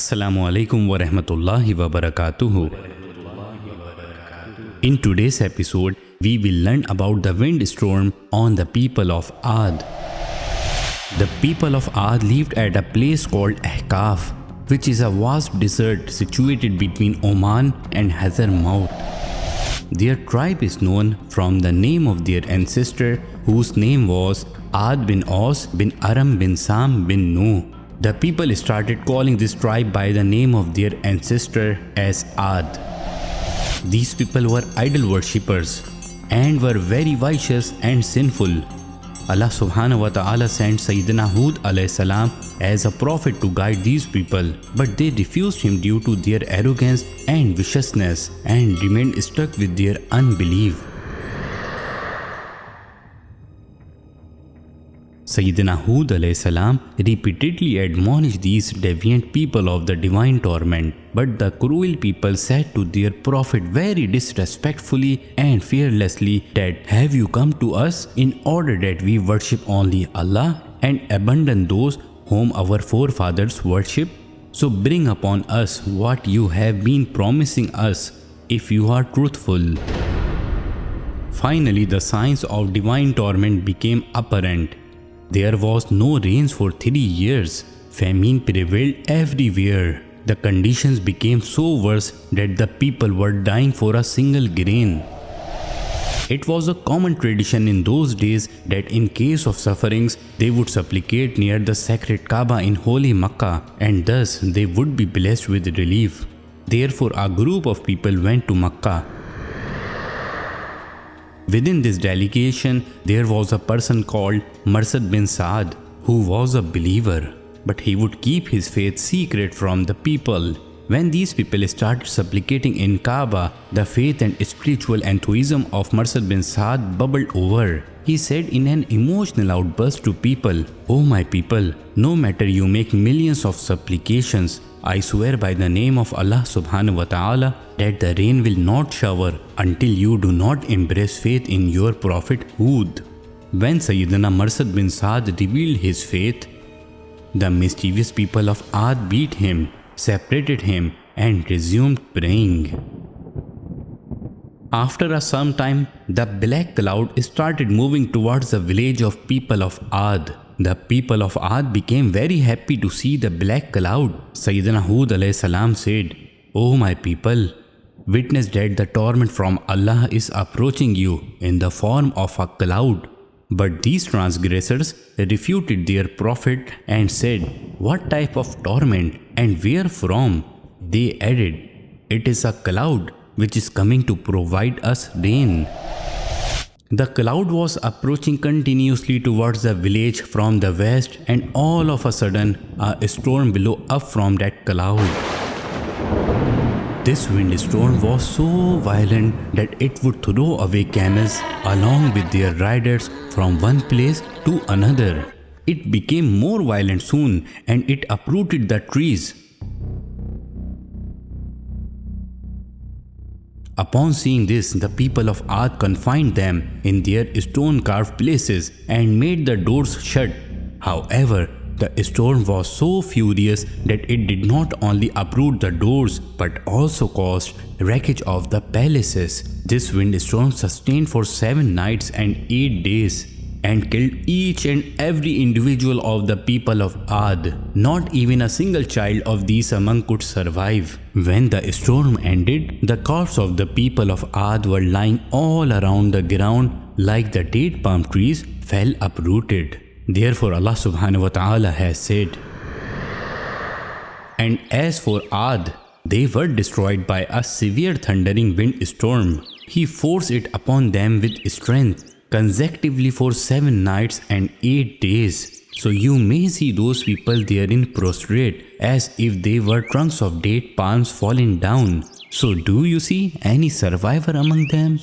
Assalamu alaikum wa rahmatullahi wa barakatuhu. In today's episode, we will learn about the windstorm on the people of Ad. The people of Ad lived at a place called Ahqaf, which is a vast desert situated between Oman and Hazrat. Their tribe is known from the name of their ancestor, whose name was Ad bin Aus bin Aram bin Sam bin Nuh. The people started calling this tribe by the name of their ancestor as Ad. These people were idol worshippers and were very vicious and sinful. Allah subhanahu wa ta'ala sent Sayyidina Hud alayhi salam as a prophet to guide these people, but they refused him due to their arrogance and viciousness and remained stuck with their unbelief. Sayyidina Hud alayhi salam repeatedly admonished these deviant people of the divine torment, but the cruel people said to their prophet very disrespectfully and fearlessly that, "Have you come to us in order that we worship only Allah and abandon those whom our forefathers worship? So bring upon us what you have been promising us if you are truthful." Finally, the signs of divine torment became apparent. There was no rains for 3 years. Famine prevailed everywhere. The conditions became so worse that the people were dying for a single grain. It was a common tradition in those days that in case of sufferings, they would supplicate near the sacred Kaaba in holy Makkah, and thus they would be blessed with relief. Therefore, a group of people went to Makkah. Within this delegation, there was a person called Marsad bin Saad, who was a believer, but he would keep his faith secret from the people. When these people started supplicating in Kaaba, the faith and spiritual enthusiasm of Marsad bin Saad bubbled over. He said in an emotional outburst to people, "Oh my people, no matter you make millions of supplications, I swear by the name of Allah subhanahu wa ta'ala that the rain will not shower until you do not embrace faith in your prophet Hud." When Sayyidina Marsad bin Saad revealed his faith, the mischievous people of Ad beat him, separated him, and resumed praying. After some time, the black cloud started moving towards the village of people of Ad. The people of Ad became very happy to see the black cloud. Sayyidina Hud alayhi salam said, "O my people, witness that the torment from Allah is approaching you in the form of a cloud." But these transgressors refuted their prophet and said, "What type of torment and where from?" They added, "It is a cloud which is coming to provide us rain." The cloud was approaching continuously towards the village from the west, and all of a sudden a storm blew up from that cloud. This windstorm was so violent that it would throw away camels along with their riders from one place to another. It became more violent soon, and it uprooted the trees. Upon seeing this, the people of Ad confined them in their stone-carved places and made the doors shut. However, the storm was so furious that it did not only uproot the doors but also caused wreckage of the palaces. This windstorm sustained for 7 nights and 8 days and killed each and every individual of the people of Ad. Not even a single child of these among could survive. When the storm ended, the corpses of the people of Ad were lying all around the ground like the date palm trees fell uprooted. Therefore, Allah subhanahu wa ta'ala has said, "And as for Ad, they were destroyed by a severe thundering windstorm. He forced it upon them with strength consecutively for 7 nights and 8 days. So you may see those people therein prostrate as if they were trunks of date palms falling down. So do you see any survivor among them?"